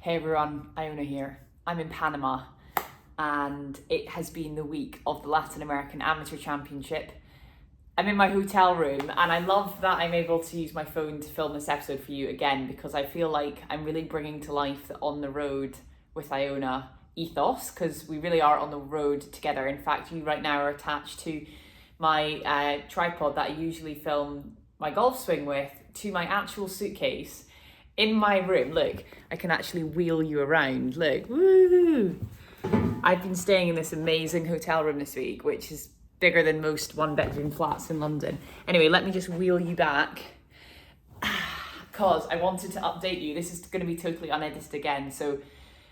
Hey everyone, Iona here. I'm in Panama and it has been the week of the Latin American Amateur Championship. I'm in my hotel room and I love that I'm able to use my phone to film this episode for you again because I feel like I'm really bringing to life the on the road with Iona ethos, because we really are on the road together. In fact, you right now are attached to my tripod that I usually film my golf swing with to my actual suitcase in my room. Look, I can actually wheel you around. Look, woo! I've been staying in this amazing hotel room this week, which is bigger than most one-bedroom flats in London. Anyway, let me just wheel you back because I wanted to update you. This is going to be totally unedited again, so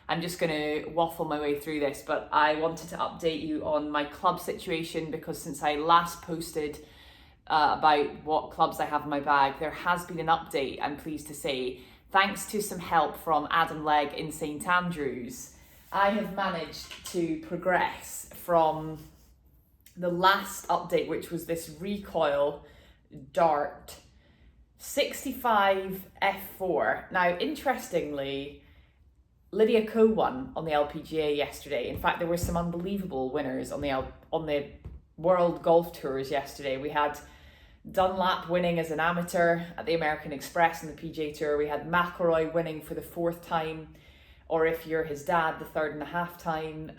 I'm just going to waffle my way through this, but I wanted to update you on my club situation because since I last posted about what clubs I have in my bag, there has been an update, I'm pleased to say. Thanks to some help from Adam Legg in St Andrews, I have managed to progress from the last update, which was this recoil dart 65 F4. Now, interestingly, Lydia Ko won on the LPGA yesterday. In fact, there were some unbelievable winners on the World Golf Tours yesterday. We had Dunlap winning as an amateur at the American Express and the PGA Tour. We had McIlroy winning for the 4th time, or if you're his dad, the 3.5 time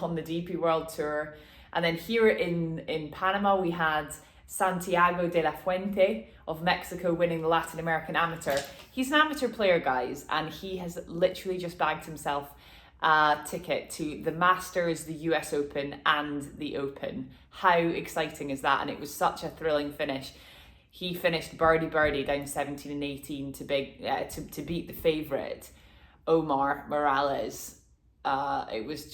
on the DP World Tour. And then here in Panama, we had Santiago de la Fuente of Mexico winning the Latin American Amateur. He's an amateur player, guys, and he has literally just bagged himself a ticket to the Masters, the US Open, and the Open. How exciting is that? And it was such a thrilling finish. He finished birdie down 17 and 18 to beat the favourite, Omar Morales. It was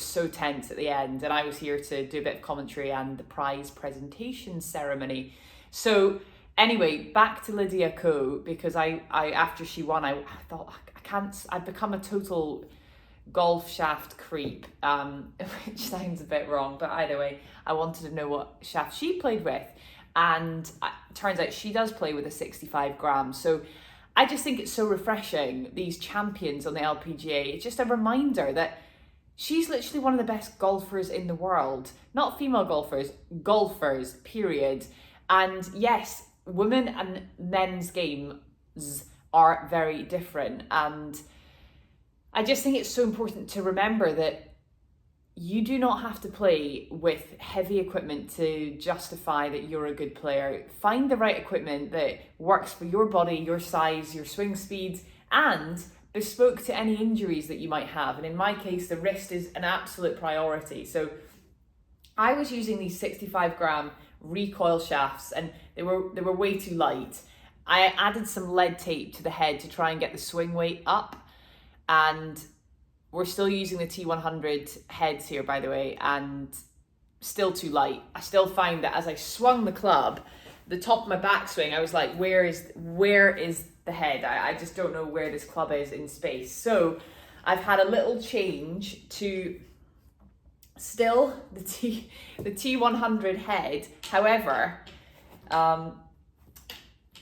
so tense at the end, and I was here to do a bit of commentary and the prize presentation ceremony. So anyway, back to Lydia Ko, because I after she won, I thought I've become a total golf shaft creep, which sounds a bit wrong, but either way, I wanted to know what shaft she played with, and it turns out she does play with a 65 gram. So I just think it's so refreshing, these champions on the LPGA. It's just a reminder that she's literally one of the best golfers in the world. Not female golfers, period. And yes, women and men's games are very different. And I just think it's so important to remember that you do not have to play with heavy equipment to justify that you're a good player. Find the right equipment that works for your body, your size, your swing speeds, and bespoke to any injuries that you might have. And in my case, the wrist is an absolute priority. So I was using these 65 gram recoil shafts and they were way too light. I added some lead tape to the head to try and get the swing weight up, and we're still using the T100 heads here, by the way, and still too light. I still find that as I swung the club, the top of my backswing, I was like, where is the head? I just don't know where this club is in space. So I've had a little change to still the T100 head, however,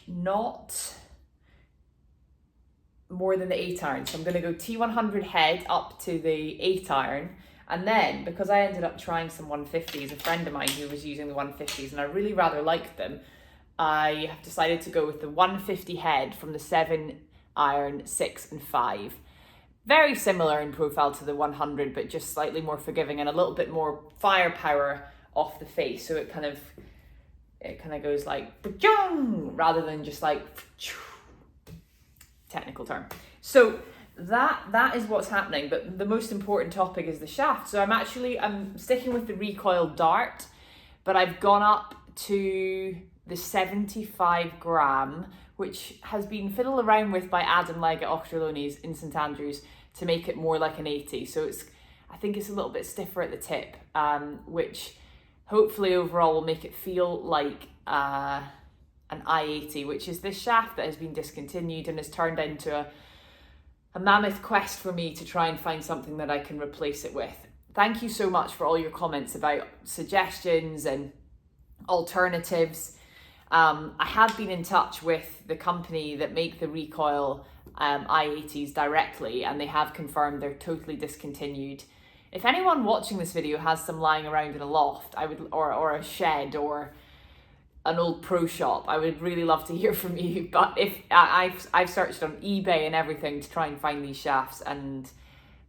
not more than the 8 iron. So I'm going to go T100 head up to the 8 iron. And then, because I ended up trying some 150s, a friend of mine who was using the 150s, and I really rather liked them, I have decided to go with the 150 head from the 7 iron, 6 and 5. Very similar in profile to the 100, but just slightly more forgiving and a little bit more firepower off the face. So it kind of goes like rather than just like technical term. So that is what's happening, but the most important topic is the shaft. So I'm sticking with the recoil dart, but I've gone up to the 75 gram, which has been fiddled around with by Adam Legg at Ochterlony's in St Andrews to make it more like an 80. So I think it's a little bit stiffer at the tip, which hopefully overall will make it feel like an I-80, which is this shaft that has been discontinued and has turned into a mammoth quest for me to try and find something that I can replace it with. Thank you so much for all your comments about suggestions and alternatives. I have been in touch with the company that make the recoil I-80s directly, and they have confirmed they're totally discontinued. If anyone watching this video has some lying around in a loft, or a shed, or an old pro shop, I would really love to hear from you. But if I've searched on eBay and everything to try and find these shafts, and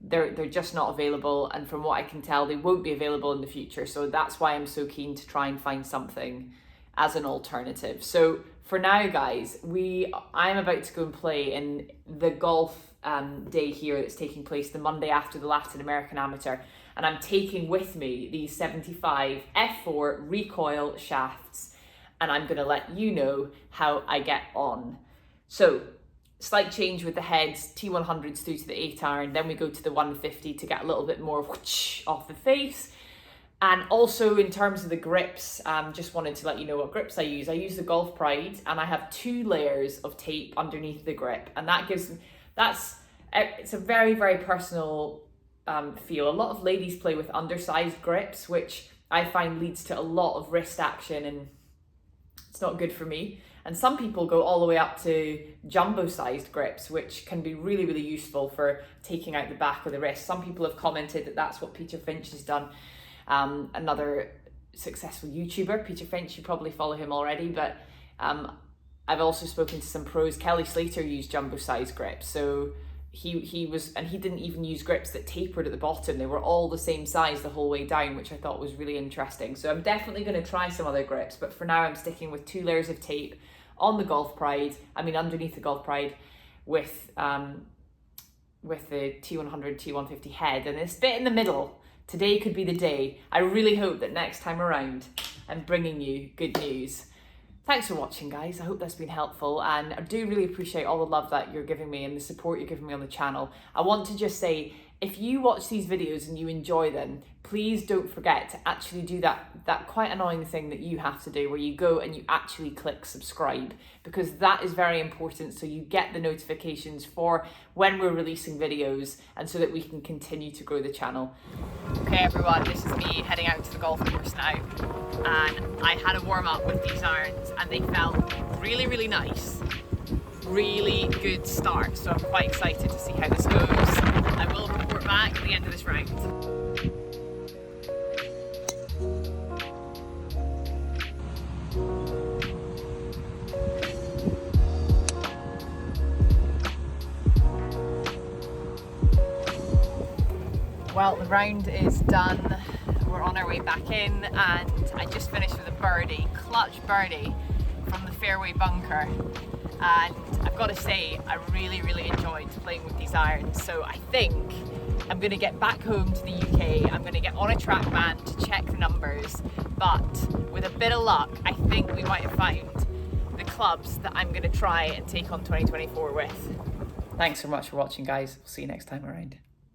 they're just not available, and from what I can tell, they won't be available in the future. So that's why I'm so keen to try and find something as an alternative. So for now, guys, I'm about to go and play in the golf day here that's taking place the Monday after the Latin American Amateur, and I'm taking with me these 75 F4 recoil shafts, and I'm going to let you know how I get on. So slight change with the heads, T100s through to the 8 iron, then we go to the 150 to get a little bit more whoosh off the face. And also in terms of the grips, just wanted to let you know what grips I use. I use the Golf Pride, and I have 2 layers of tape underneath the grip, and it's a very, very personal feel. A lot of ladies play with undersized grips, which I find leads to a lot of wrist action, and it's not good for me. And some people go all the way up to jumbo-sized grips, which can be really, really useful for taking out the back of the wrist. Some people have commented that that's what Peter Finch has done. Another successful YouTuber, Peter Finch, you probably follow him already, but I've also spoken to some pros. Kelly Slater used jumbo-sized grips, so he didn't even use grips that tapered at the bottom. They were all the same size the whole way down, which I thought was really interesting. So I'm definitely going to try some other grips, but for now I'm sticking with 2 layers of tape on the Golf Pride, underneath the Golf Pride, with the T100, T150 head, and this bit in the middle, today could be the day. I really hope that next time around I'm bringing you good news. Thanks for watching, guys. I hope that's been helpful, and I do really appreciate all the love that you're giving me and the support you're giving me on the channel. I want to just say, if you watch these videos and you enjoy them, please don't forget to actually do that quite annoying thing that you have to do, where you go and you actually click subscribe, because that is very important, so you get the notifications for when we're releasing videos, and so that we can continue to grow the channel. Okay everyone, this is me heading out to the golf course now, and I had a warm up with these irons and they felt really, really nice. Really good start, so I'm quite excited to see how this goes. I will report back at the end of this round. Well, the round is done. We're on our way back in, and I just finished with a birdie, clutch birdie from the fairway bunker. And I've got to say, I really, really enjoyed playing with these irons. So I think I'm going to get back home to the UK. I'm going to get on a TrackMan to check the numbers. But with a bit of luck, I think we might have found the clubs that I'm going to try and take on 2024 with. Thanks so much for watching, guys. We'll see you next time around.